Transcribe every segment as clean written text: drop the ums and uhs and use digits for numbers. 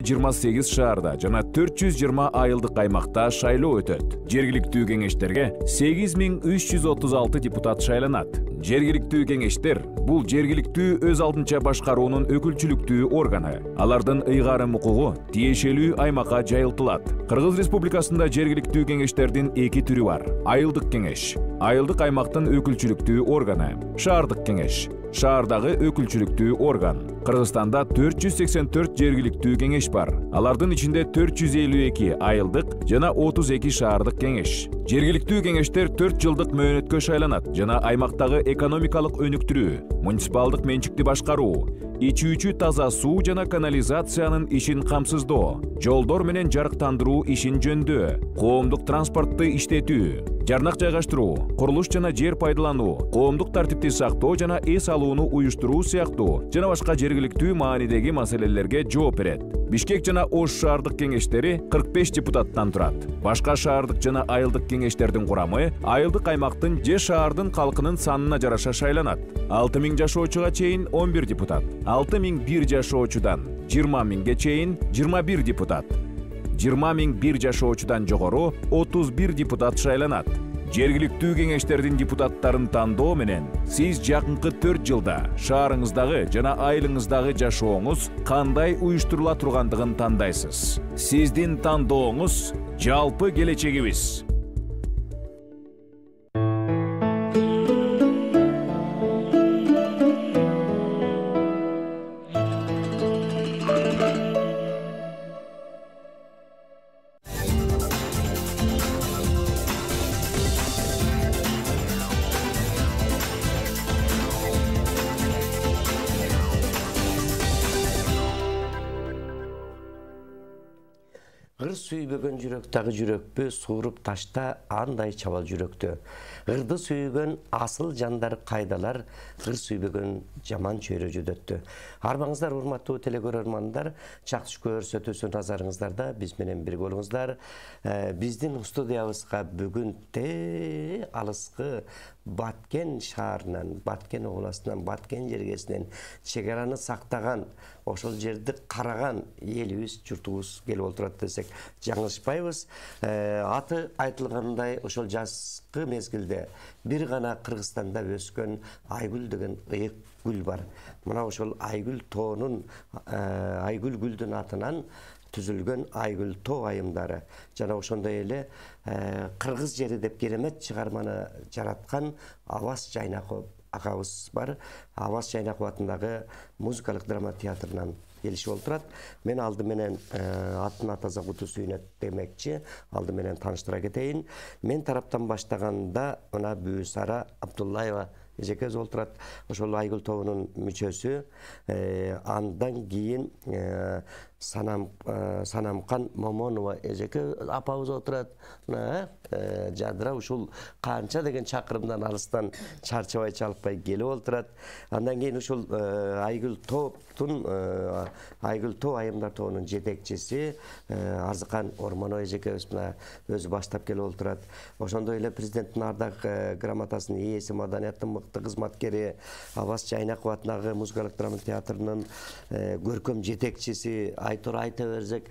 28 шаарда жана 420 айылдык аймакта шайлоо өтөт. Жергиликтүү кеңештерге 8336 депутат шайланат. Жергиликтүү кеңештер бул жергиликтүү өз алдынча башкаруунун өкүлчүлүктүү органы. Алардын ыйгарым укугу тиешелүү аймакка жайылтылат. Кыргыз Республикасында жергиликтүү кеңештердин эки түрү бар. Айылдык кеңеш, айылдык аймактын өкүлчүлүктүү органы. Шаардык кеңеш, шаардагы өкүлчүлүктүү орган. Кыргызстанда 484 жергиликтүү кеңеш бар. Алардын ичинде 452 айылдык жана 32 шаардык кеңеш. Жергиликтүү кеңештер 4 жылдык мөөнөткө шайланат жана аймактагы экономикалык өнүктүрүү, муниципалдык менчикти башкаруу, ичүүчү таза суу жана канализациянын ишин камсыздоо, жолдор менен жарыктандыруу ишин жөндөө, коомдук транспортты иштетүү, жарнак жайгаштыруу, курулуш жана жер пайдалануу, коомдук тартипти сактоо жана эс алууну уюштуруу сыяктуу жана башка жергиликтүү маанидеги маселелерге жооп берет. Бишкек жана Ош шаардык кеңештери 45 депутаттан турат. Башка шаардык жана айылдык кеңештердин курамы айылдык аймактын же шаардын калкынын санына жараша шайланат. 6000 жашоочуга чейин 11 депутат, 6001 жашоочудан 20000ге чейин 21 депутат, 20001 жашоочудан жогору 31 депутат шайланат. Жергиликтүү кеңештердин депутаттарын тандоо менен сиз жакынкы 4 жылда шаарыңыздагы жана айылыңыздагы жашооңуз кандай уюштурула тургандыгын тандайсыз. Сиздин тандооңуз жалпы келечегибиз. Гыр сүйбөгөн жүрөктагы жүрөкпү сууруп ташта андай чабал жүрөктө. Гырды сүйгөн асыл жандар кайдалар, гыр сүйбөгөн жаман чөйрө жүдөттү. Арбаңыздар урматтуу телекөрөрмандар, чакчы көрсөтүүсү назарыңыздарда биз менен бирге болуңуздар. Биздин студиябызга бүгүн алыскы Баткен шаарынан, Баткен областынан, Баткен жергесинен чегараны сактаган, ошол жерди караган элибиз, журтубуз келип отурат десек жаңылышпайбыз. Аты айтылгандай, ошол жазкы мезгилде бир гана Кыргызстанда өскөн Айгүл деген ыйык гүл бар. Мына ошол Айгүл тоонун, Айгүл гүлдүн атынан түзүлгөн Айгүл тоо айымдары жана ошондой эле Кыргыз жери деп керемет чыгарманы жараткан Абас Жайнаков акабыз бар. Абас Жайнаков атындагы музыкалык драма театрынан келишип отурат. Мен алды менен атын атаза куту сүйнөт демекчи, алды менен тааныштыра кетейин. Мен тараптан баштаганда мына Бүүсара Абдуллаева эжекебиз отурат. Ошол Айгүл тобунун мүчөсү. Андан кийин Санамкан Момонова эжеке апабыз отурат. Жадыра ушул канча деген чакырымдан алыстан чарчабай чалкпай келип отурат. Андан кийин ушул Айгүл топтун Айгүл тоо айымдар тобунун жетекчиси Арзыкан Ормонов эжекебиз мына өзү баштап келип отурат. Ошондой эле президенттин ардак грамотасынын ээси, маданияттын мыкты кызматкери Абас Жайнаков атындагы музыкалык драма театрынын көркөм жетекчиси Айтор Айтаберзек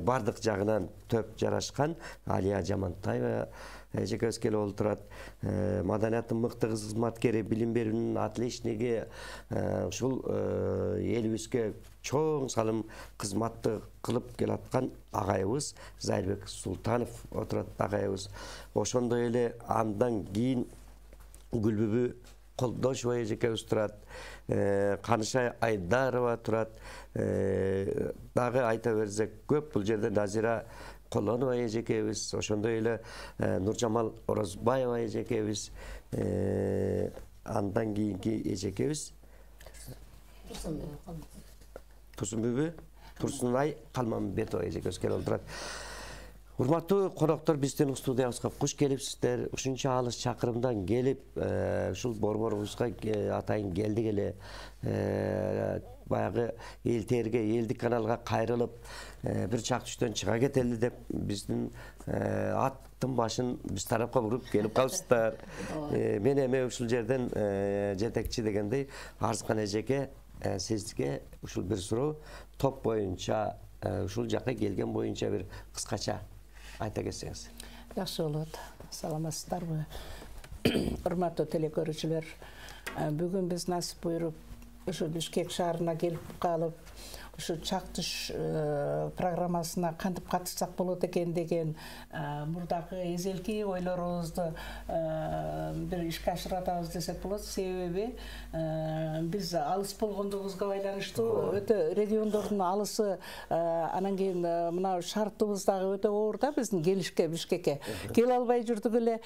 бардык жагынан төп жарашкан Алия Жамантаева эжекебиз келип отурат. Маданияттын мыкты кызматкери, билим берүүнүн отличниги, ушул элибизге чоң салым кызматты кылып келаткан агайыбыз Зайырбек Султанов отурат агайыбыз. Ошондой эле андан кийин Гүлбүбү Колдошева эжекебиз турат, Канышай Айдарова турат, дагы айта берсек көп. Бул жерде Назира Колонова эжекебиз, ошондой эле Нуржамал Орозбаева эжекебиз, андан кийинки эжекебиз Турсунай Калмамбетова эжекебиз келип отурат. Урматтуу коноктор, биздин студиябызга куш келипсиздер. Ушунча алыс чакырымдан келип, ушул борборубузга атайын келдик эле. Баягы элтерге, элдик каналга кайрылып, бир чак түштөн чыга кетели деп биздин аттын башын биз тарапка буруп келип калыпсыздар. Мен эми ушул жерден жетекчи дегендей Арзыкан эжеке, сизге ушул бир суроо. Топ боюнча ушул жакка келген боюнча бир кыскача айта кетсеңиз. Жакшы болот. Саламатсыздарбы? Урматтуу телекөрүүчүлөр, бүгүн биз насип буйруп ушу Бишкек шаарына келип калып, ушу чактыш программасына кантип катышсак болот экен деген мурдагы эзелки ойлорубузду бир ишке ашыратабыз десек болот. Себеби биз алыс болгондугубузга байланыштуу өтө региондордун алысы, анан кийин мына шартыбыз дагы өтө оор да биздин келишке Бишкекке. Келе албай жүрдүк эле.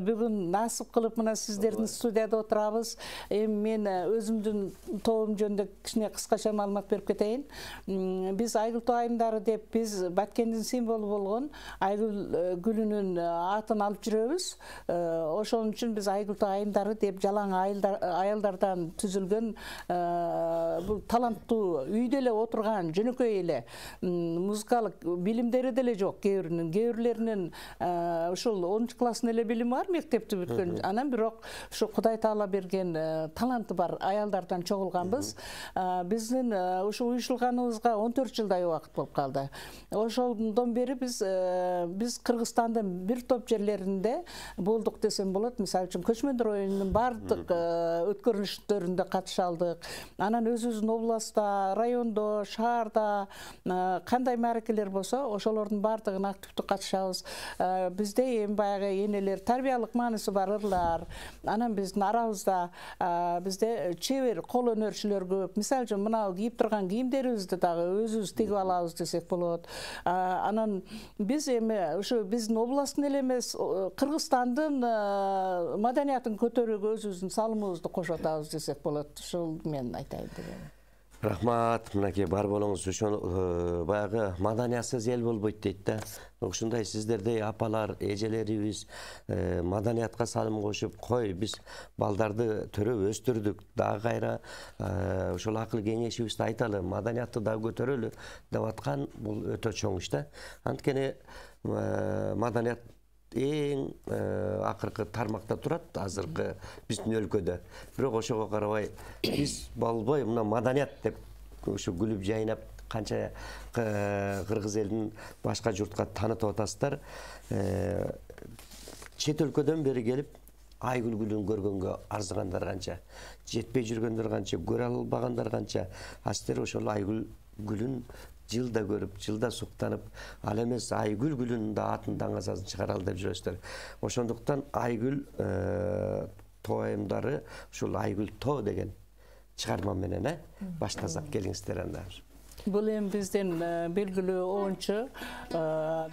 Бүгүн насип кылып мына сиздердин студияда отурабыз. Эми мен өзүмдүн тобум жөнүндө кичине кыскача маалымат берип кетейин. Biz Aygül Ayımdары деп biz Баткендин символу болгон Aygül гүлүнүн атын алып жүрөбүз. Ошон үчүн biz Aygül Ayımdары деп жалаң аялдардан түзүлгөн бул таланттуу үйдө эле отурган жөнөкөй эле музыкалык билимдери деле жок. Кээрлеринин ушул 10 класстын эле билими бар, мектепти бүткөн. Анан бирок ушу Кудай Таала берген таланты бар аялдардан чогулганбыз. Биздин ушу уюшулганыбызга 14 жылдай убакыт болуп калды. Ошондон бери биз Кыргызстандын бир топ жерлеринде болдук десем болот. Мисалы үчүн көчмөндөр оюнунун бардык өткөрүлүштөрүндө катыша алдык. Анан өзүбүздүн областта, райондо, шаарда кандай мааракелер болсо, ошолордун бардыгына активдүү катышабыз. Бизде эми баягы энелер, тарбиялык мааниси бар ырлар. Анан биздин арабызда бизде чебер кол өнөрчүлөр көп. Мисалы үчүн мына кийип турган кийимдерибизди дагы өзүбүз тигип алабыз десек болот. Анан биз эми ушу биздин областтын эле эмес, Кыргызстандын маданиятын көтөрүүгө өзүбүздүн салымыбызды кошуп атабыз десек болот. Ушул мен айтайын дегем. Рахмат, мынакей бар болуңуз. Ошо баягы маданиятсыз эл болбойт дейт да. Ушундай сиздердей апалар, эжелерибиз маданиятка салым кошуп, кой биз балдарды төрөп өстүрдүк, дагы кайра ошол акыл кеңешибизди айталы, маданиятты дагы көтөрөлү деп аткан бул өтө чоң иш да. Анткени маданият эң акыркы тармакта турат азыркы биздин өлкөдө. Бирок ошого карабай биз болбой мына маданият деп ушу күлүп жайнап канча кыргыз элин башка журтка таанытып атасыздар. Чет өлкөдөн бери келип Aygül гүлүн көргөнгө арзыгандар канча, жетпей жүргөндөр канча, көрө албагандар канча. Астер ошол Aygül гүлүн жылда көрүп, жылда суктанып, ал эмес Aygül гүлүнүн да атын даңазасын чыгаралы деп жүрөсүздөр. Ошондуктан Aygül тооймдары ушул Aygül тоо деген чыгарма менен баштасак, келиңиздер анда. Бул эми биздин белгилүү оончу,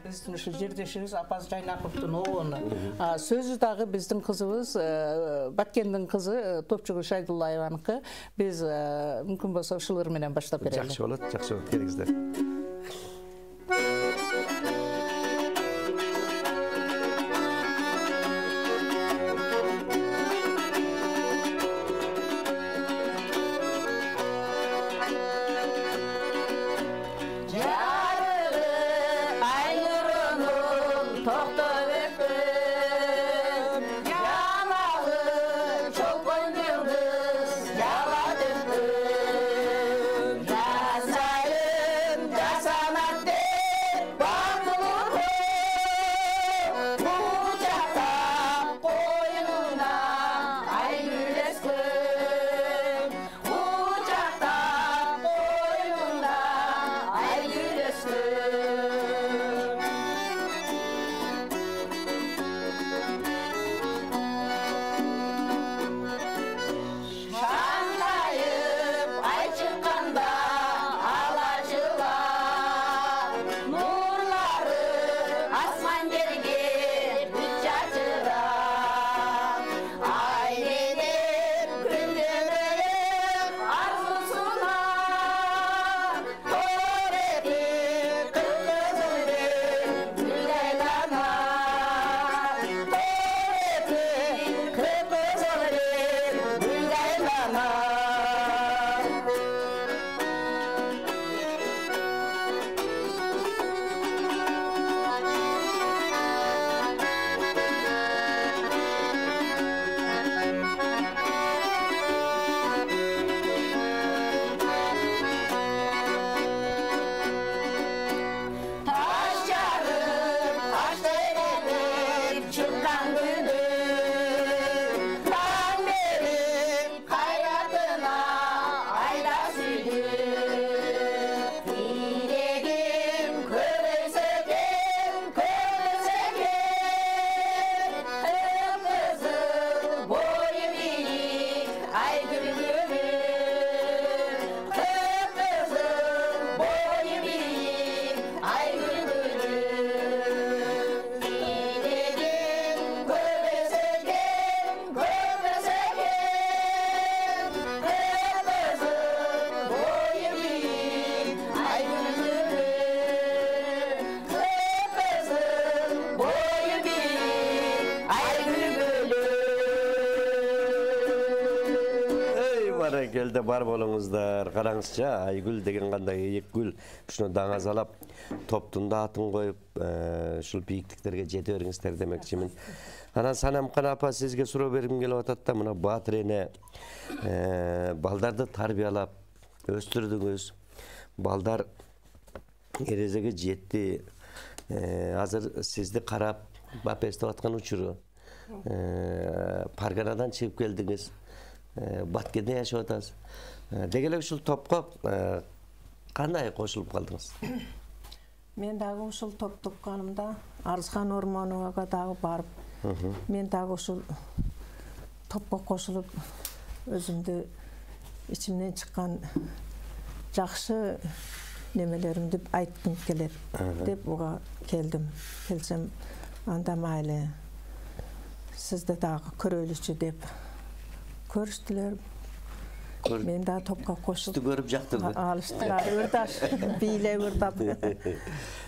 биздин ушу жердешибиз Апаз Жайнаковдун оону. Сөзү дагы биздин кызыбыз, Баткендин кызы Топчугул Шайдуллаеваныкы. Биз мүмкүн болсо ушул ыр менен баштап берели. Жакшы болот, келиңиздер. Баракелде бар болуңуздар. Караңызчы, Айгүл деген кандай ийик гүл. Ушуну даңазалап, топтун да атын коюп, ушул бийиктиктерге жете бериңиздер демекчимин. Анан Санамкан апа сизге суроо бергим келип атат да, мына Баатыр эне балдарды тарбиялап өстүрдүңүз. Балдар эрежеге жетти. Азыр сизди карап бап эстеп аткан учуру. Парганадан чыгып келдиңиз. Баткенде жашап атасыз. Деги эле ушул топко кандай кошулуп калдыңыз? Мен дагы ушул топтук канымда Арзхан Ормоновага дагы барып, мен дагы ушул топко кошулуп, өзүмдү ичимден чыккан жакшы немелеримди айткым келет деп буга келдим. Келсем, анда майлы сизди дагы көрөлүчү деп көрүштүлөр. Мен да топко кошуп. Сизди көрүп жактырды. Алыштылар, ырдаш, бийле ырдап.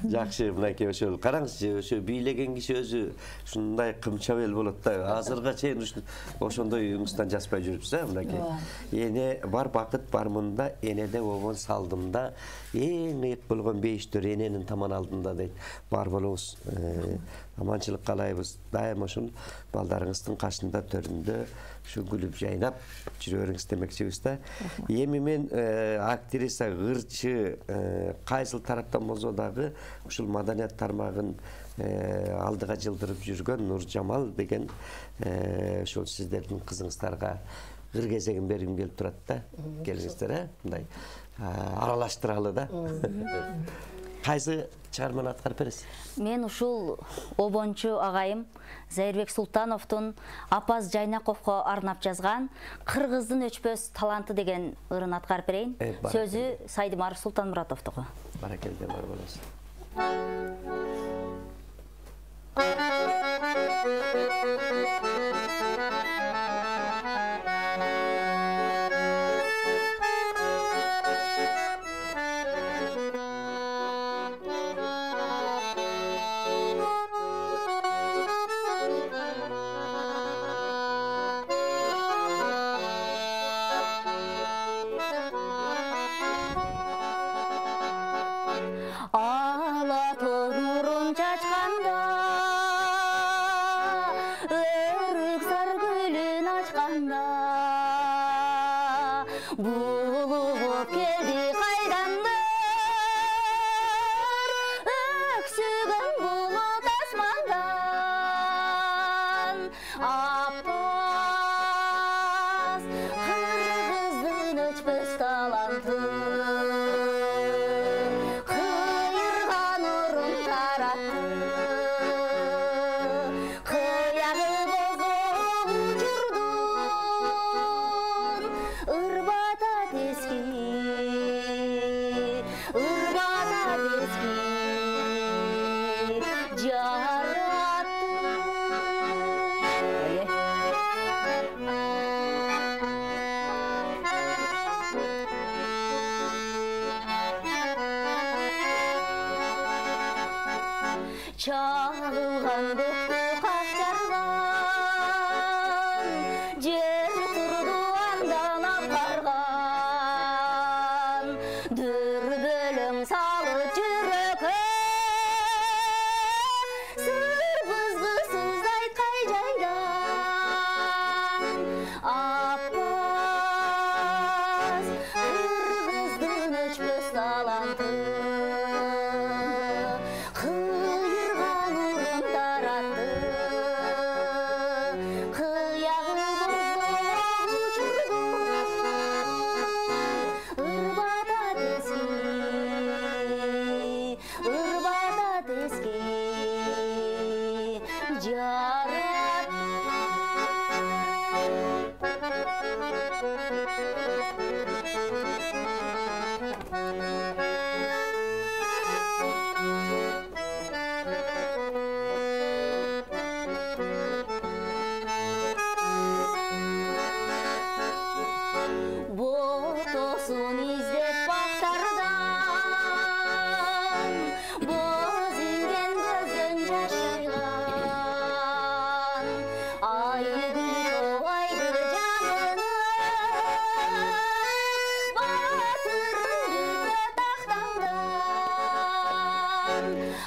Жакшы, мынакей ошол караңызчы, ошо бийлеген киши өзү ушундай кымча бел болот да. Азырга чейин ошондой үңүстан жазбай жүрүпсүз, мынакей. Эне бар бакыт бар мында, энеде обон салдымда, эң ыйык болгон бейиштер эненин таман алдында дейт. Бар болуңуз. Аманчылык каалайбыз. Дайым ошол балдарыңыздын кашында, төрүндө şu gülüp жайнап жүрөрүңүз демекчибиз да. Эми мен актриса, ырчы, кайсыл тараптан болсо дагы ушул маданият тармагын алдыга жылдырып жүргөн Нуржамал деген ошол сиздердин кызыңыздарга ыр кезегин бергим келип турат да. Келиңиздер, мындай аралаштыралы да. Кайсы чыгарманы аткарып бересиз? Мен ушул обончу агайым Зайырбек Султановдун Апаз Жайнаковго арнап жазган Кыргыздын өчпөс таланты деген ырын аткарып берейин. Сөзү Сайдымаров Султанмуратовдуку. Баракелде, бар болосуз. Çağılgan göktü kakçargan, jer turdu andan akargan, dürbülüm salı jürökö, sır bızgısız aytkay jaydan. Appas, Kırgızdın öçpös talanты, kıyırgan urun taratı.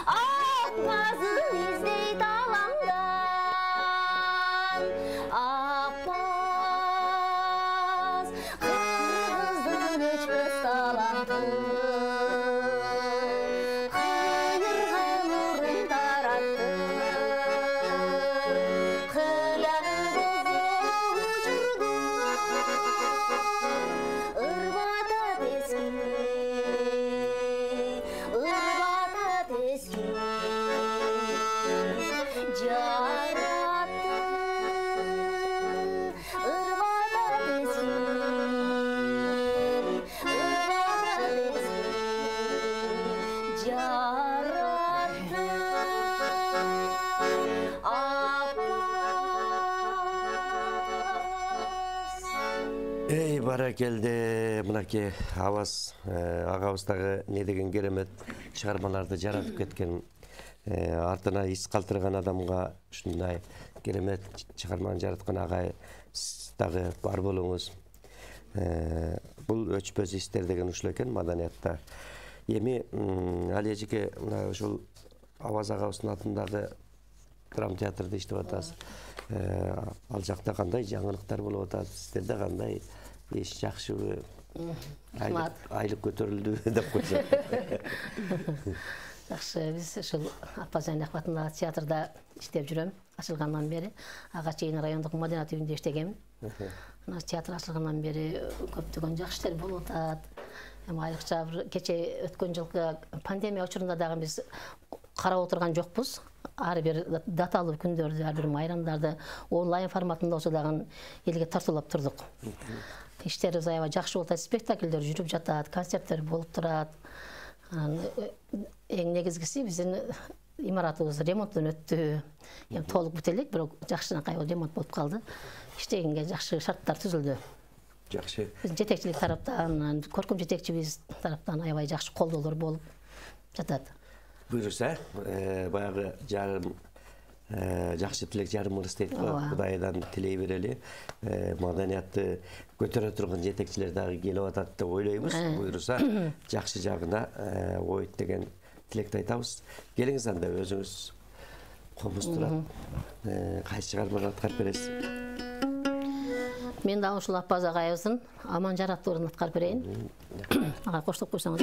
Akmazın izley talandan Akmaz Kırgızın öçmöz talantı Hayırga nurun tarattı Kıyargızı uçurdu Irvata teski Jarattı Irvata teski Jarattı Ey barakeldi, mınaki Avaz Ağabızdagı ne degen keremet çıkarmalarda jaratıp ketken артына ис калтырган адамга ушундай керемет чыгарманы жараткан агай дагы бар болуңуз. Бул өчпөз истер деген ушул экен маданиятта. Эми ал эжеке мына ушул Аваз агабыздын атындагы драма театрда иштеп атасыз. Ал жакта кандай жаңылыктар болуп атат? Сиздерде кандай иш жакшыбы? Айлык көтөрүлдү деп койсок. Жақсы, біз ушул Апазайнак атындагы театрда иштеп жүрөм. Ачылгандан бери ага чейин райондук маданият үйүндө иштегем. Мына театр ачылгандан бери көптөгөн жакшы иштер болуп атат. Айрыкча кече өткөн жылкы пандемия учурунда дагы биз карап отурган жокпуз. Ар бир даталуу күндөрдү, ар бир майрамдарды онлайн форматында болсо дагы элге тартуулап турдук. Иштерибиз аябай жакшы болуп атат, спектакльдер жүрүп жатат, концерттер болуп турат. Эң негизгиси биздин имаратыбыз ремонттон өттү. Эми толук бүтө элек, бирок жакшынакай ремонт болуп калды. Иштегенге жакшы шарттар түзүлдү. Жакшы. Биздин жетекчилик тараптан, көркөм жетекчибиз тараптан аябай жакшы колдоолор болуп жатат. Буюрса, баягы жарым жакшы тилек жарымыңыз дейт го. Кудайдан тилей берели. Маданиятты көтөрө турган жетекчилер дагы келип атат деп ойлойбуз. Буюрса, жакшы жагына ойт деген тилекти айтабыз. Келиңиз анда өзүңүз комуз турат. Кайсы чыгарманы аткарып бересиз? Мен дагы ушул Аппаз агайыбыздын Аман жараттууларын аткарып берейин. Ага коштоп койсоңуз.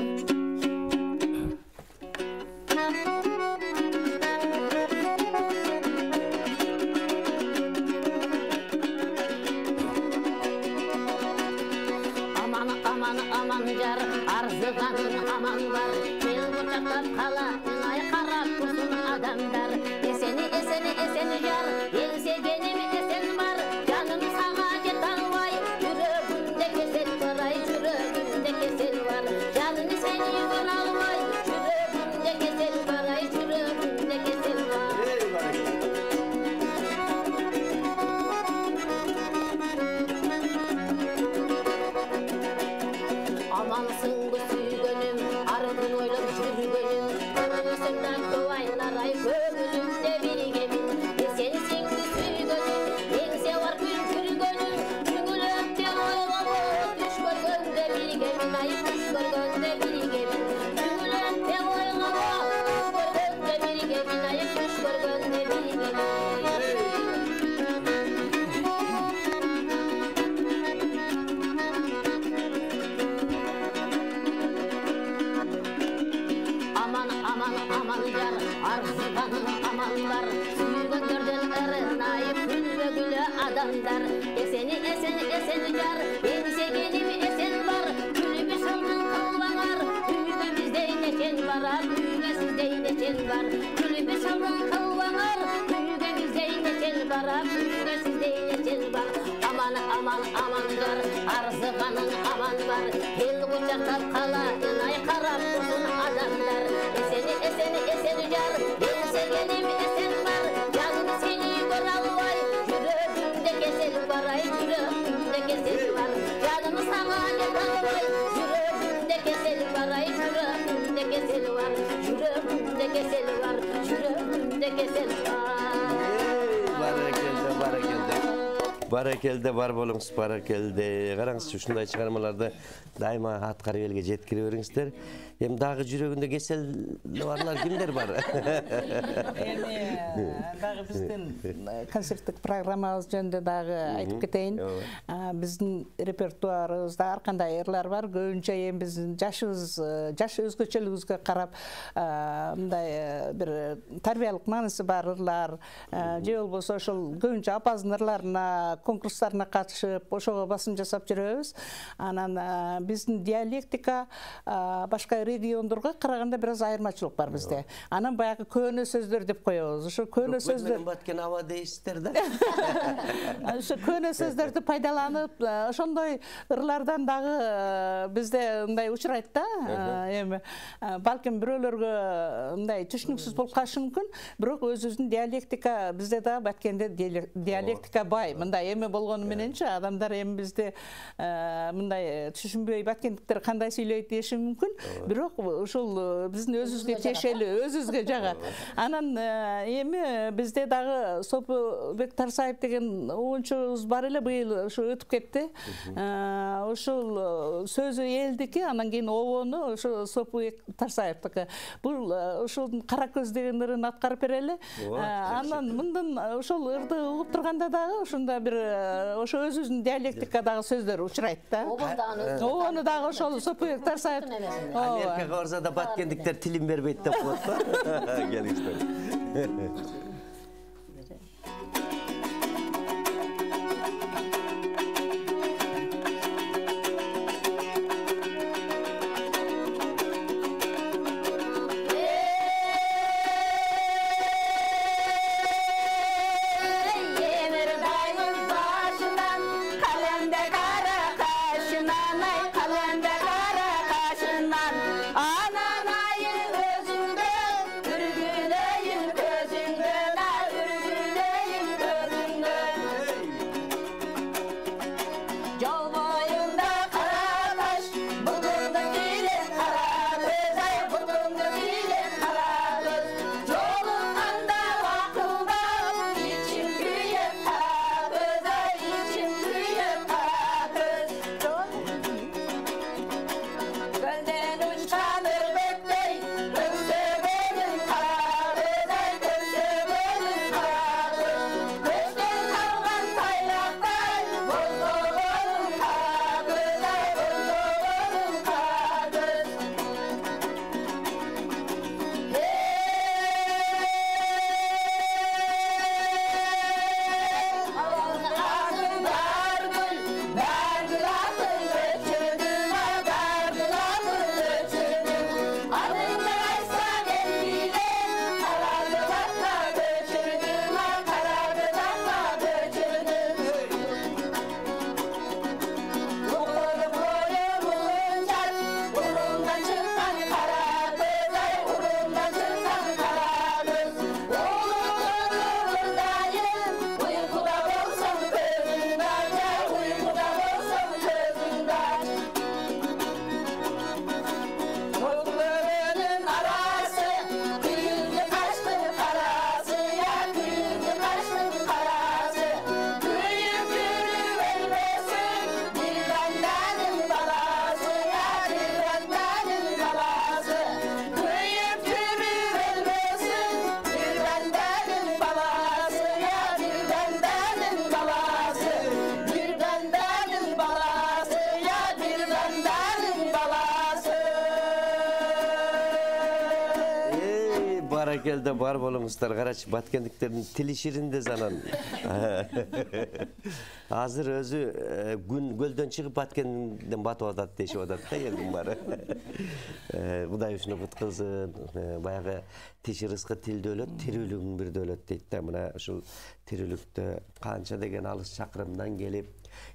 Barakelde бар болуңуз, баракелде. Караңыз, ушундай чыгармаларды дайыма аткарып элге жеткире бериңиздер. Эми дагы жүрөгүндө кесел барлар кимдер бар? Эми дагы биздин концерттик программабыз жөнүндө дагы айтып кетейин. Биздин репертуарыбызда ар кандай ырлар бар. Көбүнчө эми биздин жаш өзгөчөлүгүбүзгө карап мындай бир тарбиялык мааниси бар ырлар, же болбосо ошол көбүнчө апаздын ырларына, конкурстарына катышып, ошого басым жасап жүрөбүз. Анан биздин диалектика башка региондорго караганда бир аз айырмачылык бар бизде. Анан баягы көөнө сөздөр деп коебуз. Ошо көөнө сөздөр баткен аба дейсиздер да. Ошо көөнө сөздөрдү пайдаланып, ошондой ырлардан дагы бизде мындай учурайт да. Эми балким бирөөлөргө мындай түшүнүксүз болуп калышы мүмкүн, бирок өзүбүздүн диалектика бизде да баткенде диалектика бай. Мындай эми болгону мененчи адамдар эми бизде мындай түшүнбөй баткендиктер кандай сүйлөйт деши мүмкүн, бирок ошол биздин өзүбүзгө тиешелүү, өзүбүзгө жагат. Анан эми бизде дагы Сопубек Тарсаев деген оончубуз бар эле, быйыл ошо өтүп кетти. Ошол сөзү элдики, анан кийин обону ошо Сопубек Тарсаевдики. Бул ошол кара көз деген ырын аткарып берели. Анан мындан ошол ырды угуп турганда дагы ошондо бир ошо өзүбүздүн диалектикадагы сөздөр учурайт да. Обону дагы ошол Сопубек Тарсаев. Америкага барса да баткендиктер тилин бербейт деп коет да. Келиңиздер. Баракелде бар болуңуздар. Карачы баткендиктердин тили ширинде занан. Азыр өзү күн көлдөн чыгып баткенден батып атат дешип атат да элдин баары. Кудай ушуну буткызсын. Баягы тиш рызкы тил дөөлөт, тирүүлүгүң бир дөөлөт дейт да. Мына ушул тирүүлүктө канча деген алыс чакырымдан келип,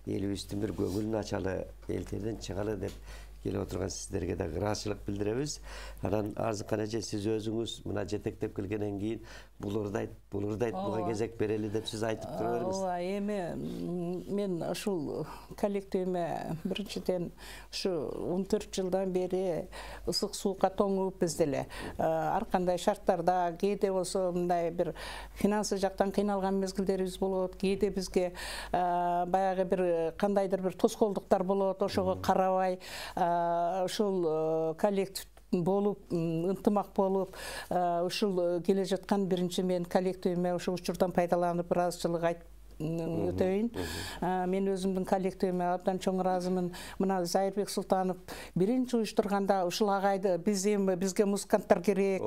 элибиздин бир көңүлүн ачалы, элтерден чыгалы деп келип отурган сиздерге да ыраазычылык билдиребиз. Анан Арзыкан эже, сиз өзүңүз мына жетектеп келгенден кийин булурдайт, буга кезек берели деп сиз айтып тура бериңиз. Ооба, эми мен ушул коллективиме биринчиден ушу 14 жылдан бери ысык суукка тоңуп биз деле ар кандай шарттарда, кээде болсо мындай бир финансы жактан кыйналган мезгилдерибиз болот, кээде бизге баягы бир кандайдыр бир тоскоолдуктар болот, ошого карабай ушул коллектив болуп, ынтымак болуп, ушул келе жаткан биринчи мен коллективиме ушул учурдан пайдаланып ыраазычылык айтып өтөйүн. Мен өзүмдүн коллективиме абдан чоң ыраазымын. Мына Зайырбек Султанов биринчи уюштурганда ушул агайды бизге музыканттар керек.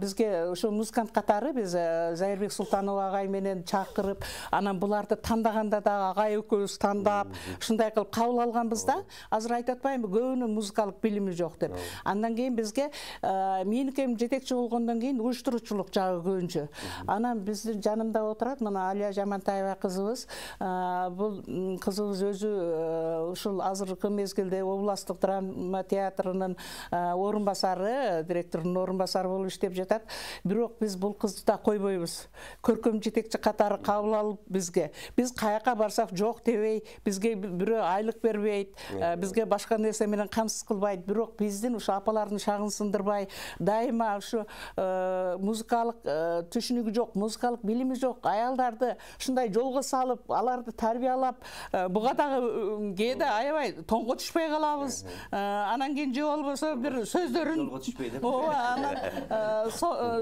Бизге ушул музыкант катары биз Зайырбек Султанов агай менен чакырып, анан буларды тандаганда да агай экөөбүз тандап, ушундай кылып кабыл алганбыз да. Азыр айтып атпаймынбы, көбүнүн музыкалык билими жок деп. Андан кийин бизге меникем жетекчи болгондон кийин уюштуруучулук жагы көбүнчө. Анан биздин жанымда отурат мына Алия Жамантаева кызыбыз. Бул кызыбыз өзү ушул азыркы мезгилде областтык драма театрынын орун басары, директордун орун басары болуп иштеп жатат. Бирок биз бул кызды да койбойбуз. Көркөм жетекчи катары кабыл алып бизге. Биз каяка барсак жок дебей, бизге бирөө айлык бербейт, бизге башка нерсе менен камсыз кылбайт. Бирок биздин ушу апалардын шагын сындырбай, дайыма ушу музыкалык түшүнүгү жок, музыкалык билими жок аялдар ушундай жолго салып, аларды тарбиялап, буга дагы кээде аябай тоңго түшпөй калабыз. Анан кийин же болбосо бир сөздөрүн жолго түшпөй деп.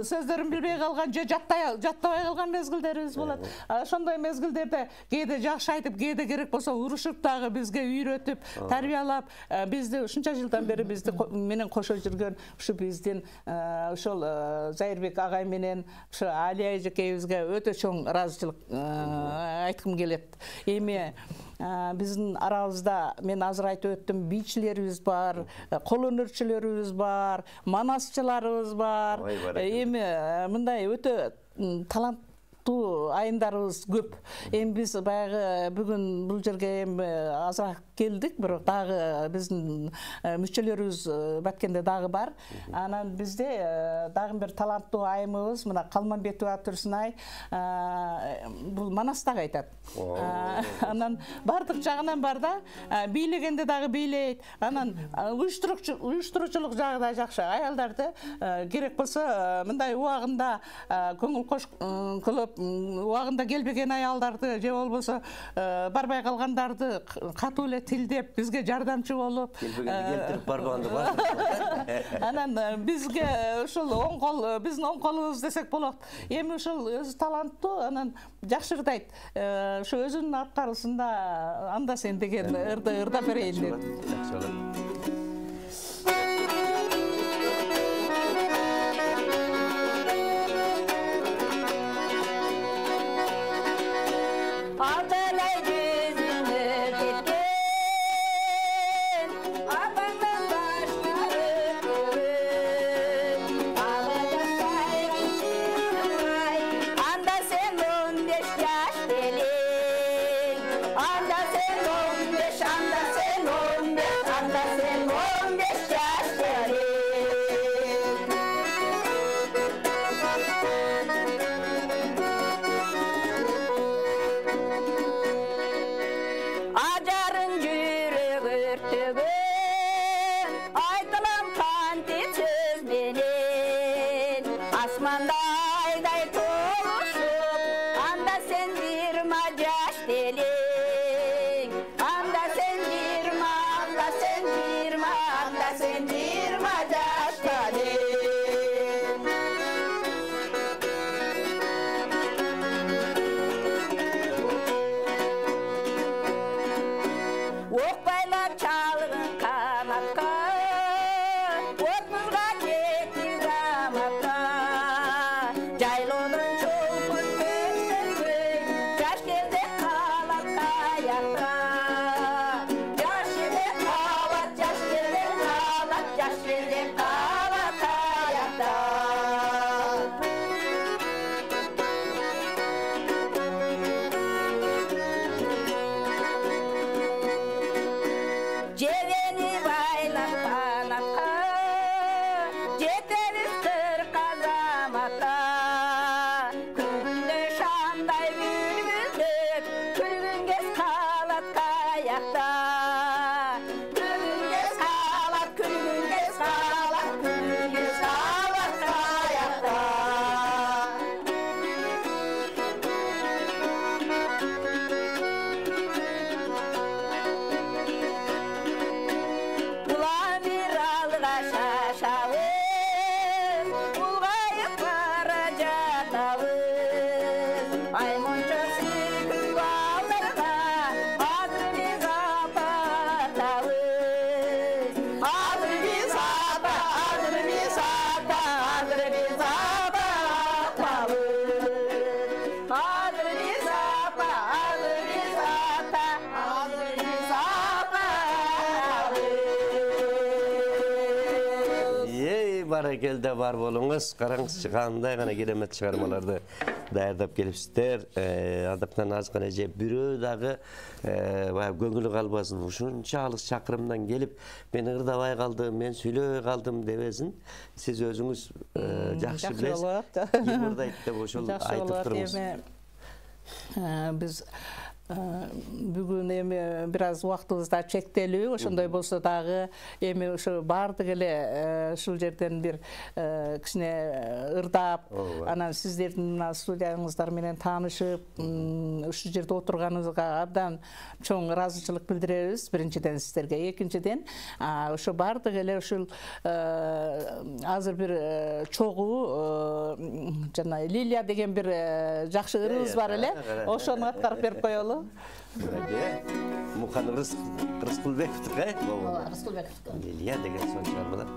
Сөздөрүн билбей калган же жаттабай калган мезгилдерибиз болот. Ошондой мезгилдерде кээде жакшы айтып, кээде керек болсо урушуп дагы бизге үйрөтүп, тарбиялап, бизди ушунча жылдан бери бизди менен кошо жүргөн ушу биздин ошол Зайырбек агай менен ушу Алия эжекейибизге өтө чоң ыраазычылык айткым келет. Эми биздин арабызда мен азыр айтып өттүм, бийчилерибиз бар, кол өнөрчүлөрүбүз бар, манасчыларыбыз бар. Эми мындай өтө талант айымдарыбыз көп. Эми биз баягы бүгүн бул жерге эми азыраак келдик, бирок дагы биздин мүчөлөрүбүз баткенде дагы бар. Анан бизде дагы бир таланттуу айымыбыз, мына Калманбетова Турсунай, бул Манастагы айтат. Анан бардык жагынан бар да, бийлегенде дагы бийлейт. Анан уюштуруучулук жагы да жакшы. Аялдарды керек болсо мындай убагында көңүл кош кылып, убагында келбеген аялдарды же болбосо барбай калгандарды катуу эле тилдеп бизге жардамчы болуп, келтирип барбаганды бар. Анан бизге ушул оң кол, биздин оң колубуз десек болот. Эми ушул өзү таланттуу, анан жакшыртайт. Ушу өзүнүн аткаруусунда анда сен деген ырдап берейин деп. Jaylonun Barakelde var bolunuz. Qarаңызчы qanday gana keremet çıgarmalarda daýardap gelipsizler. Adaptan azgana je biri dağı göngülü kalbasın. Uşunçalyk çakırımdan gelip men ırdabay kaldım, men süylöböy kaldım debesin. Siz özüňüz jakşı bilesiz. Yılmurda aytdı oşol aytyp turmuş. Biz bugün biraz vaktımızda çekteli, oşonday bolsa dagı uşu bardyk ele uşul жерден bir kişine ırdap, anan sizlerдин студияңыздар менен таанышып, ушул жерде отурганыңызга абдан чоң ыраазычылык билдиребиз. Биринчиден сиздерге, экинчиден ошо бардык эле ушул азыр бир чогуу жана Лилия деген бир жакшы ырыбыз бар эле, ошону аткарып берип коелу. Muhan Rıskılbek'tir he? Rıskılbek'tir. Lilya деген son çağırmalar.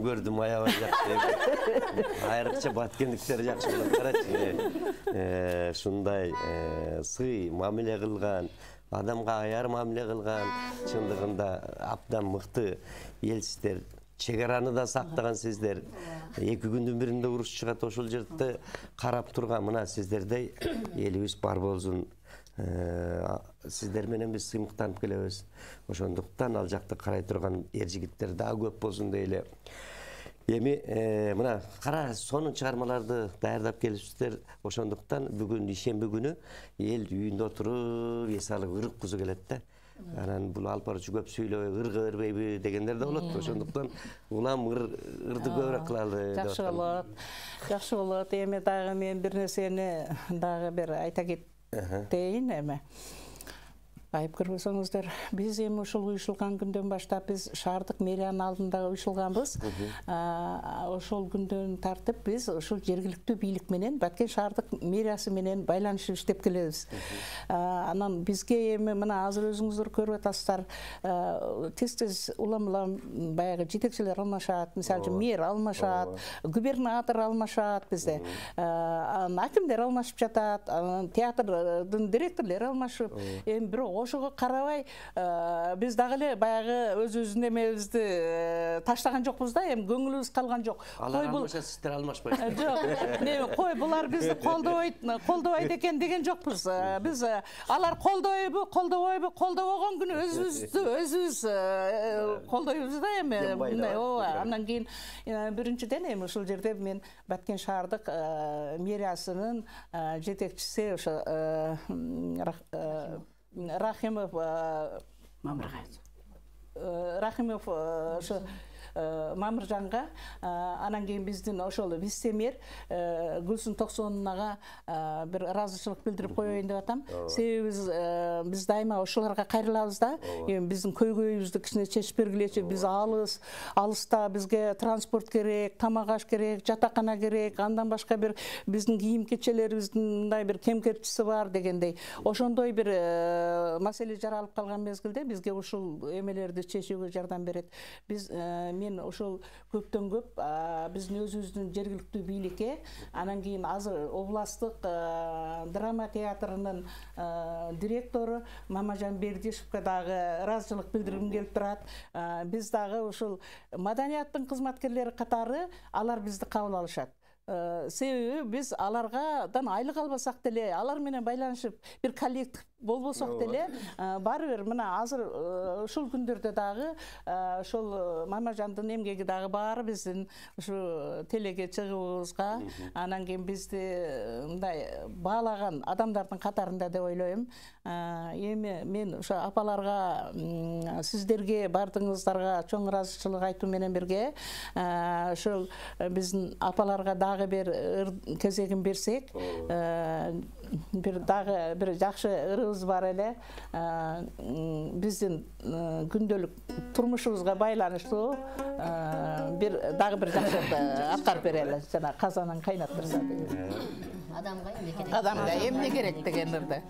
Gördüm ayağı jakşı. Ayrıkça batkendikleri jakşı bolot. Karaçı. Şunday sый mamile kılgan, adamga ayar mamile kılgan, çındığında abdan mıktı elsizler. Çegarаны da saklagan sizler. 2 gündün birinde uruş çıgat oşul jerde karap turgan mına sizlerdey elibиz bar bolsun. Sizler menen biz sыймыктанып келебиz. Oşonduktan al jakta karay turgan erjigitler daha köp bolsun deyle. Emi mına kara sonun çıkarmalarda daýardap gelipsizler. Oşonduktan bugün işembe günü el üýünde oturup esalyp ırık kuzu gelet de. Anan bul alparçı köp süýlöp ırgır beybi degenler de bolat. Oşonduktan ulam ırdy köprek kılaly. Jakşı bolat. Jakşı bolat. Emi dagы men bir nerseni dagы bir ayta keteyin emi. Ayıp kırmızsаңыздар, biz emi uşul uyuşulgan günden başlap biz şaardыk meriyanın aldında uyuşulganbız. Uşul günden tartıp biz uşul jergilikti biйлик menen, Баткен şaardыk meriyası menen baylanışıp iştep kelebиz. Anan bizge emi mına azыр özüңүздөр көрүп atasыздар, tez ulam bayağı жетекчилер almaşat, misal üçün mer almaşat, gubernatор almaşat bizde. Hakimler almaşıp jatat, teatrдын директорлору almaşıp, emi bir ошого карабай биз дагы эле баягы өзүбүздүн эмебизди таштаган жокпуз да, эми көңүлүбүз калган жок. Алар алмаша сиздер алмашпайсыздар. Жок, кой булар бизди колдобойт экен деген жокпуз. Биз алар колдойбу, колдобогон күнү өзүбүз колдойбуз да эми. Андан кийин биринчиден эми ушул жерде мен Баткен шаардык мэриясынын жетекчиси ошо Рахимов ошо Мамыржанга, анан кийин биздин ошол вице-мэр Гүлсүн Токсоновнага бир ыраазычылык билдирип коеюн деп атам. Себеби биз дайыма ошолорго кайрылабыз да. Эми биздин көйгөйүбүздү кичине чечип бергилечи. Биз алыста, бизге транспорт керек, тамак аш керек, жатакана керек, андан башка бир биздин кийим кечелерибиздин мындай бир кемкертчиси бар дегендей. Ошондой бир маселе жаралып калган мезгилде бизге ушул эмелерди чечүүгө жардам берет. Биз мен ошол көптөн көп биздин өзүбүздүн жергиликтүү бийликке, анан кийин азыр областтык драма театрынын директору Мамажан Бердишевке дагы ыраазычылык билдиргим келип турат. Биз дагы ушул маданияттын кызматкерлери катары алар бизди кабыл алышат. Себеби биз аларгадан айлык албасак деле, алар менен байланышып бир коллектив болбосок деле, баары бир мына азыр ушул күндөрдө дагы ошол Мамажандын эмгеги дагы баары биздин ушу телеге чыгуубузга, анан кийин бизди мындай баалаган адамдардын катарында деп ойлойм. Эми мен ошо апаларга, сиздерге, бардыгыңыздарга чоң ыраазычылык айтуу менен бирге ошол биздин апаларга дагы бир кезегин берсек, бир жакшы ырыбыз бар эле, биздин күндөлүк турмушубузга байланыштуу дагы бир жакшы аткарып берели, жана казанын кайнаттырса деген. Адамга эмне керек дегендерде.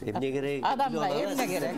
Эмне керек? Адамга эмне керек?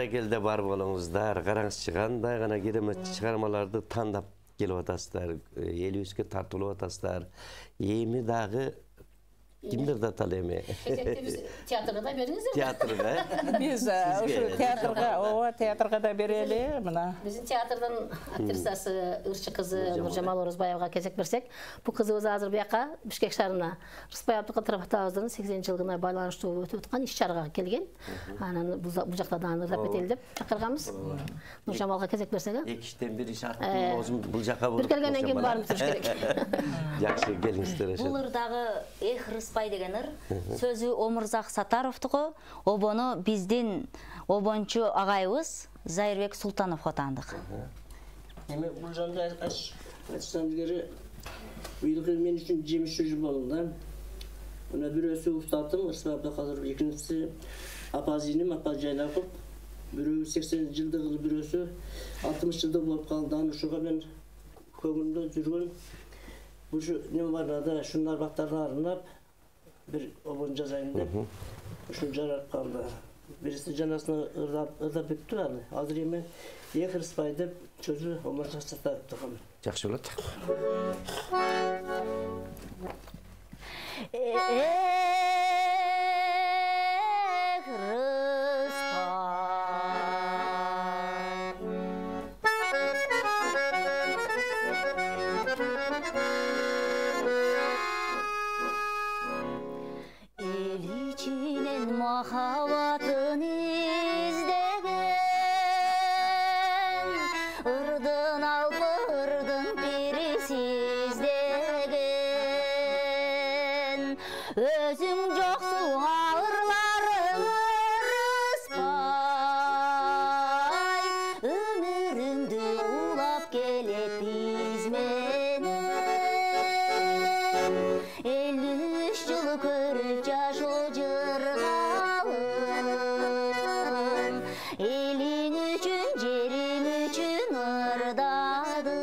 Келде бар болуңуздар, караңызчы кандай гана керемет чыгармаларды тандап келип атасыздар, элибизге тартылып атасыздар. Эми дагы Kimdir de talemi? Teatrga da beriңiздер. Teatrga. Biz şu teatrga da bereli mına. Bizim teatrdan aktrisасы Irçı kızı Nurjamал Орозбаевга кезек берсек, bu kızыбыз азыр бияка Бишкек шаарына Рыспай Абдыкадыров атабыздын 80-жылдыгына байланыштуу өтүп аткан иш-чарага келген. Анан бул жакта да аны репетел деп чакырганбыз. Нуржамалга кезек берсек. Ekişten bir iş arttı. Ozum bu jaka Bir келгенден кийин баарын бүтүрүш керек. Жакшы келиңиздер. Бул ырдагы Эх Рыспай деген ыр сөзү Омурзак Сатаровтугу, обону биздин обончу агайыбыз Зайырбек Султановго таандык. Эми бул жанда ачсам илгери быйылкы мен үчүн 23 жыл болду да. Мына бирөөсү уктатым, Рыспай Абдыкадыров, экинчиси апазиним, Апаз Жайнаков. Бирөө 80 жылдыгы, бирөөсү 60 жылдык болуп калды. Ушуга мен көңүлүмдө жүргөн ушу неме бар да, шунар бактарды арнап bir obon жазайын деп ушул жарап калды. Бириси жанасына ырдап бүттү аны. Азыр эми Эх Рыспай деп сөзү Омурзак Сатаровдо калды. Жакшы болот. Эх Рыспай Махаббатын издеген, ырдын алпы, ырдын пересиздеген, өзүң жоксуң ауырларың Рыспай, өмүрүңдү улап келет бизменен. 53 жыл көрүп жашоо жыргалым, элиң үчүн, жериң үчүн ырдадым.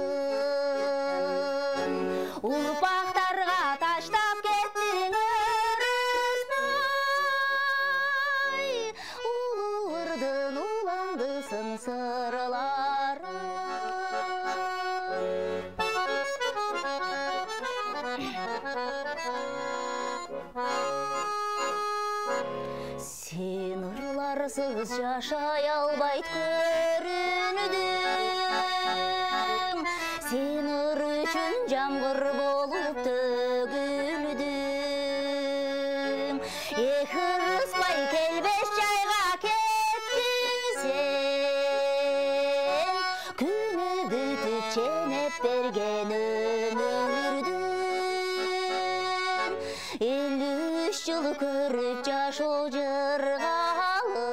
Урпактарга таштап кеттиң Рыспай, улуу ырдын уланды сын сырларым. Sen ırlarsız жашай албайт көрүнүдүң, сен ыр үчүн жамгыр болуп төгүлдүң. Эх Рыспай, келбес жайга кеттиң сен, күнү бүтүп ченеп берген өмүрдүн. 53 жыл көрүп жашоо жыргалым,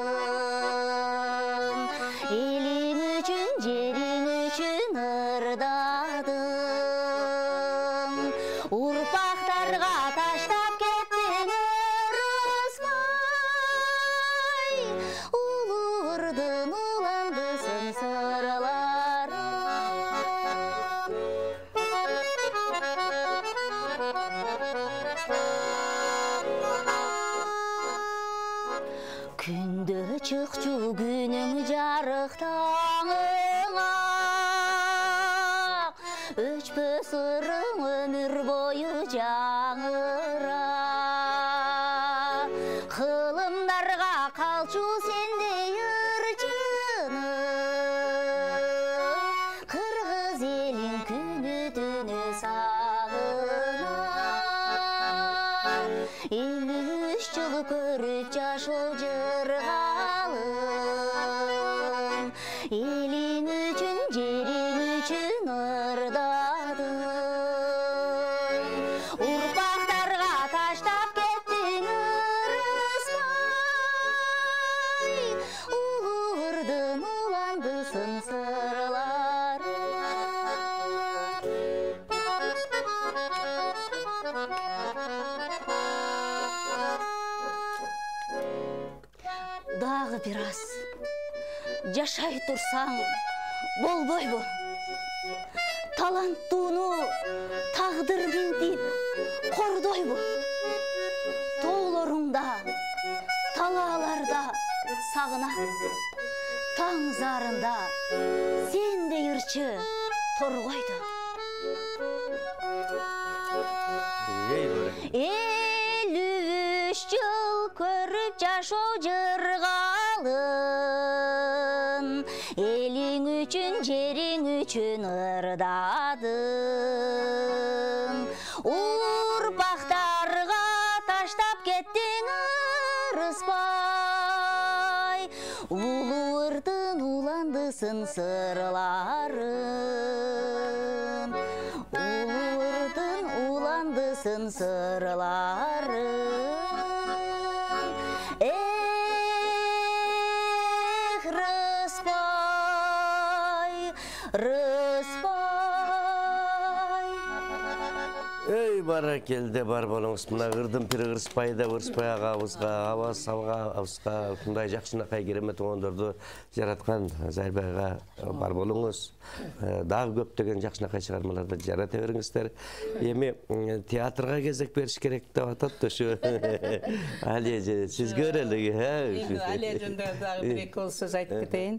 элиң үчүн, жериң үчүн ырдадым. Урпактарга таштап кеттиң Рыспай, улуу ырдын уланды сын сырларым. Күндө чыкчу күнүң жарык таңыңа, өчпөс ырың өмүр бою жаңыра. Кылымдарга калчу сендей ырчыным, кыргыз элин күнү түнү сагына. 53 жыл көрүп жашоо жыргалым, элиң үчүн, жериң үчүн ырдадым. Урпактарга таштап кеттиң Рыспай, улуу ырдын уланды сын сырларым. Дагы бир аз жашай турсаң болбойбу? Таланттууну тагдыр минтип кордойбу? Тоолоруңда, талааларда сагына, таң зарында сендей ырчы торгойду. 53 жашоо жыргалын, элиң үчүн, жериң үчүн ырдадың. Урпактарга таштап кеттиң ырыспай, улуу ырдын уландысын сырларын. Улуу ырдын уландысын сырларын. Ey bara keldi бар болуңуз. Мына ырдым пир ырыспайда, ырыспай агабызга, аба сабга, абызга ушундай жакшынакай керемет оңдорду жараткан Зайырбайга бар болуңуз. Дагы көптөгөн жакшынакай чыгармаларды жарата бериңиздер. Эми театрга кезек бериш керек деп атат ошо. Алия сиз көрөлү. Алия жөнүндө дагы бир эки ооз сөз айтып кетейин.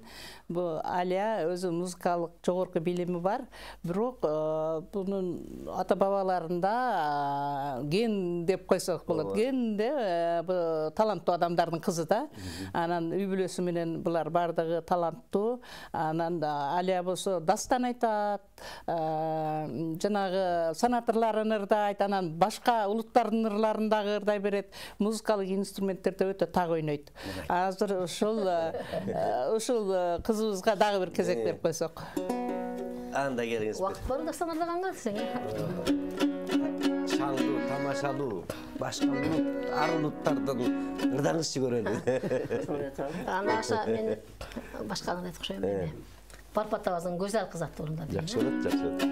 Бу Алия өзү музыкалык жогорку билими бар, бирок бунун ата бабаларында ген деп койсок болот. Генде таланттуу адамдардын кызы да. Анан үй бүлөсү менен булар бардыгы таланттуу. Анан Алия болсо дастан айтат, жанагы санаторларын ырдайт, анан башка улуттардын ырларын дагы ырдай берет. Музыкалык инструменттерде өтө так ойнойт. Азыр ушул кызыбызга дагы бир кезек берип койсок. Анда келиңиз. Убакыт бар дастан ырдаганга сеңе. Шаңдуу, тамашалуу, башка ар улуттардын ырдаңызчы көрөлү. Аны аша мен башканы айтып коёюн эми. Парпатабыздын Гөзел кыз аттуу орунда. Жакшы болот, жакшы болот.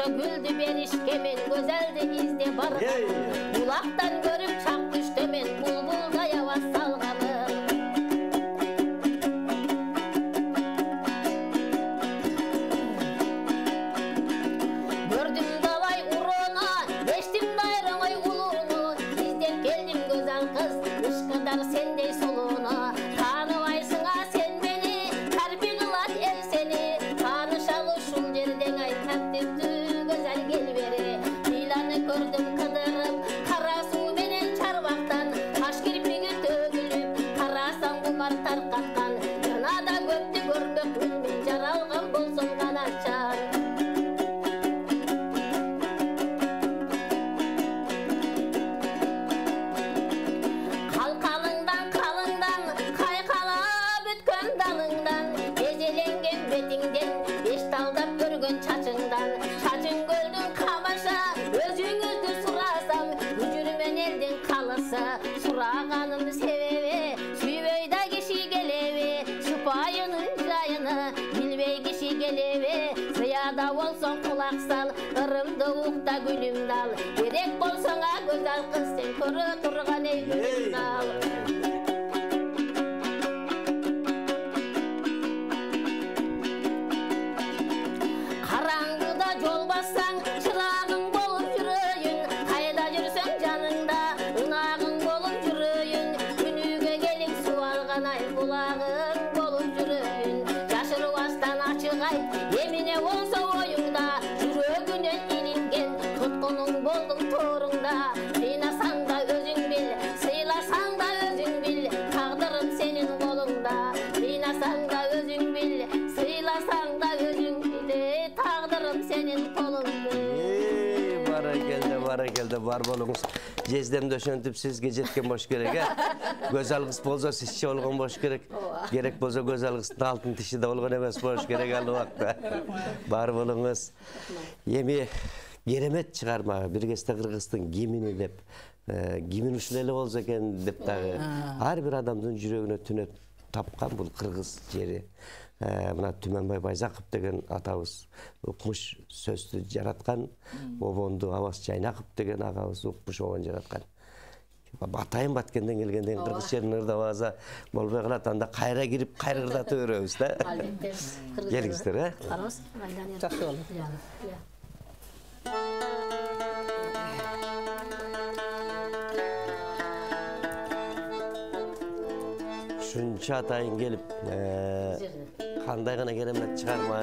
Güldü berişke men Gözeldi izde bargan. Bulaktan görüp çak düştü men bulbulda yavaş salganım. Gördüm davay uruna, geçtim dayrağay uluğunu. İzdep geldim güzel kız, ışkıdar sendey soluğuna. Tanıvaysın ha sen beni, kalbin ulat el seni. Tanışalı şul yerden ay taktiptü. Gördüm kıdırıp, kara su menen çarvaktan, taş kirpigi tөгülüp, karasam kumar tarkatkan, yanada göptü görmek mümkün, jaralgan bolsun kanatçan. Kalkalından, kaykalap ötken dalından, ejelengen betinden, beş taldap görgön çaçından, çaçın göldün kamaşa, özüңüzdü surasam, ücürmen elden kalısa, surağanım sebebi, süybeyda kişi gelevi, şıpayının jayını, bilbey kişi gelevi, ziyada olson kulak sal, ırımdı uğda gülüm dal, gerek bolsana güzel kız sen körü turgan ey gülüm dal. Karangıda yol bassan, çırağın bolup yürüyün, kayda жүрсөң жаныңда, ынағың болып жүрüyün, күнüge келip su algan ay, bulağın болып жүрüyün, жашырып астан açık ay, emine olsa oyunda, жүрөгүнөн илинген, tutkunun болдың торыңда, кыйнасаң да өзүң бил, сыйласаң да өзүң бил, тагдырым сенин колуңда, кыйнасаң да өзүң бил, сыйласаң да өзүң бил, tагдырым сенин колуңда. Bara geldi, var bolunuz. Jezdem döşöntüp sizge jetken boş gerek. Gözel kız bolsa sizçe olgun boş gerek. Gerek bolsa gözel kızın altın tişi de olgun emes boş gerek alı vakta. Var bolunuz. Yemi geremet çıkarma. Bir keste Kırgız'ın gemini dep. Gemin uşuleli olsa eken dep dağı. Her bir adamın yüreğine tünep tapkan bu Kırgız jeri. мына Түменбай Байзақов деген атабыз укмуш сөздү жараткан, обонду Абас Жайнаков деген агабыз укмуш обон жараткан. Батайын Баткенден келгенден кыргыз жерин ырдабаза болбой калат, анда кайра кирип кайрырдатып беребиз да. Келиңиздер, Барабыз, айланып. Жакшы болду. Шунча атайын келип, кандай гана керемет чыгарма,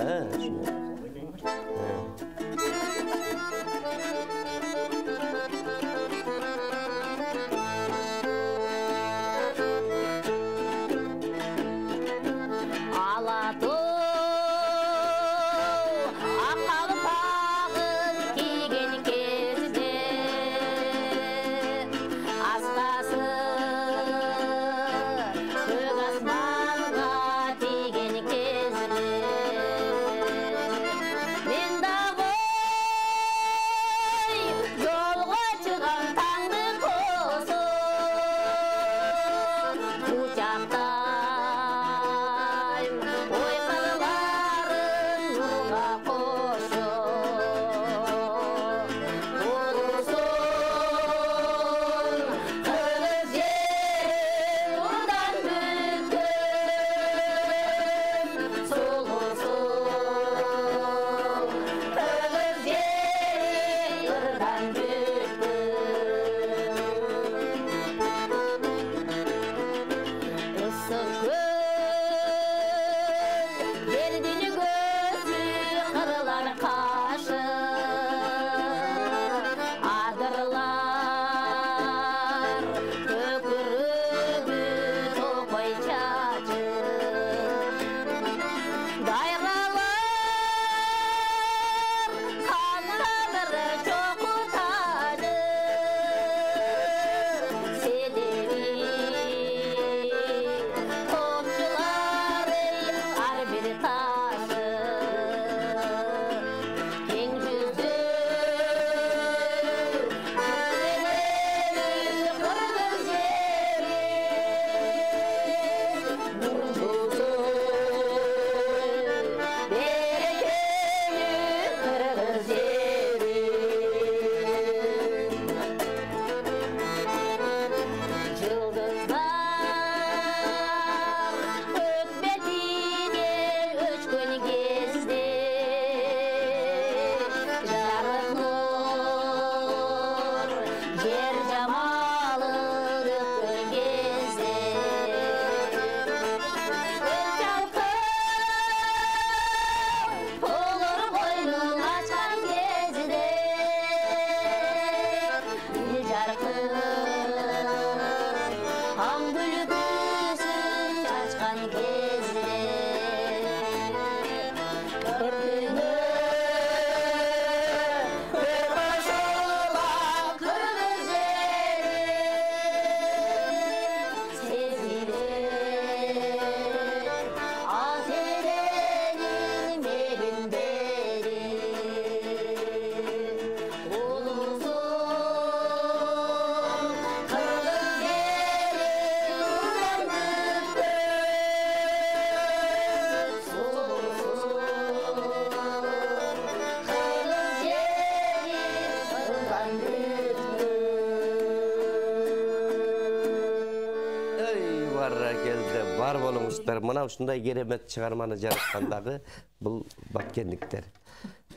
бар болуңуздар. Мына ушундай керемет чыгарманы жараткандагы бул баткендиктер.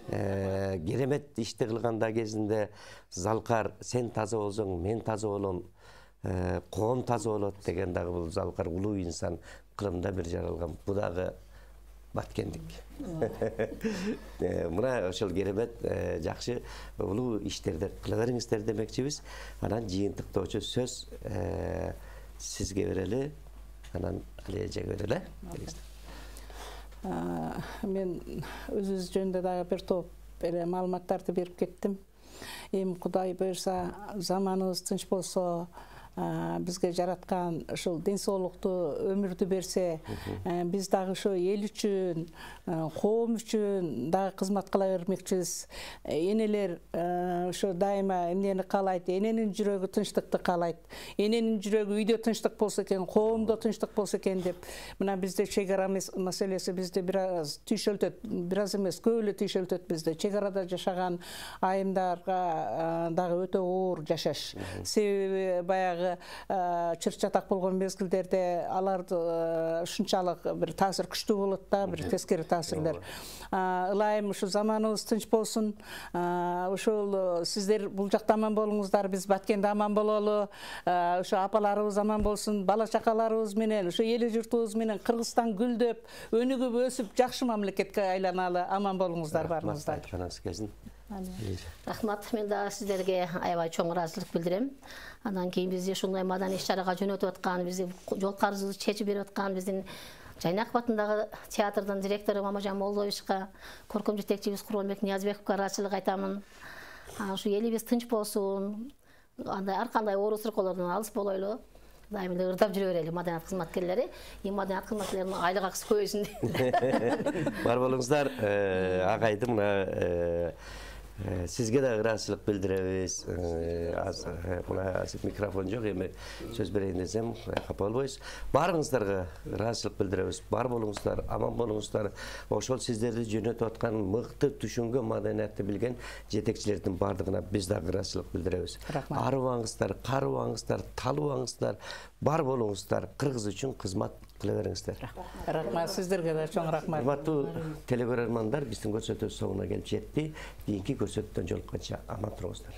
Керемет ишти кылганда кезинде Залкар сен таза болсоң, мен таза болом, коом таза болот деген дагы бул Залкар улуу инсан Кырымда бир жаралган. Бу дагы баткендик. Мына ошол керемет жакшы улуу иштерди кыла бериңиздер демекчибиз. Анан жыйынтыктоочу сөз сизге берели. Анан Алияжа берели. Мен өзүбүз жөнүндө дагы бир топ маалыматтарды берип кеттим. Эми Кудай буйрса, заманыбыз тынч болсо, бизге жараткан ушул ден соолуктуу өмүрдү берсе, биз дагы ошо эл үчүн, коом үчүн дагы кызмат кыла бермекчибиз. Энелер ошо дайыма эмнени каалайт? Эненин жүрөгү тынчтыкты каалайт. Эненин жүрөгү үйдө тынчтык болсо экен, коомдо тынчтык болсо экен деп. Мына бизде чек ара маселеси бизде бир аз тийшөлтөт, бир аз эмес, көп эле тийшөлтөт бизде. Чек арада жашаган айымдарга дагы өтө оор жашаш. Себеби баягы чыр-чатак болгон мезгилдерде аларды ушунчалык бир таасир күчтүү болот да, бир тескери таасирлер. Ылайым ушу заманыбыз тынч болсун. Ошол сиздер бул жакта аман болуңуздар, биз Баткенде аман бололу. Ошо апаларыбыз аман болсун, бала чакаларыбыз менен, ошо эл журтубуз менен Кыргызстан гүлдөп, өнүгүп өсүп, жакшы мамлекетке айланалы. Аман болуңуздар барыңыздар. Рахмат, мен да сиздерге аябай чоң ыраазычылык билдирем. Андан кийин бизди ушундай маданий иш-чарага жөнөтүп аткан, бизди жол карызыбызды чечип берип аткан биздин Жайнаков атындагы театрдын директору Мамажан Молдовичка, көркөм жетекчибиз Курбанбек Ниязбековго ыраазычылык айтамын. Ушу элибиз тынч болсун, андай ар кандай оору сыркоолордон алыс болойлу. Дайыма эле ырдап жүрө берели маданият кызматкерлери. Маданият кызматкерлеринин айлык акысы көбөйсүн. Бар болуңуздар, агайды мына сизге да ыраазычылык билдиребиз. Мына микрофон жок, эми сөз берейин десем, капа болбойсуз. Барыңыздарга ыраазычылык билдиребиз. Бар болуңуздар, аман болуңуздар. Ошол сиздерди жөнөтүп аткан мыкты түшүнгөн маданиятты билген жетекчилердин бардыгына биз да ыраазычылык билдиребиз. Арыбаңыздар, карыбаңыздар, талыбаңыздар, бар болуңуздар. Кыргыз үчүн кызмат кыла бериңиздер. Рахмат, сиздерге да чоң рахмат. Урматтуу телекөрөрмандар, биздин көрсөтүү соңуна келип жетти. Кийинки көрсөтүүдөн жолукканча аман туруңуздар.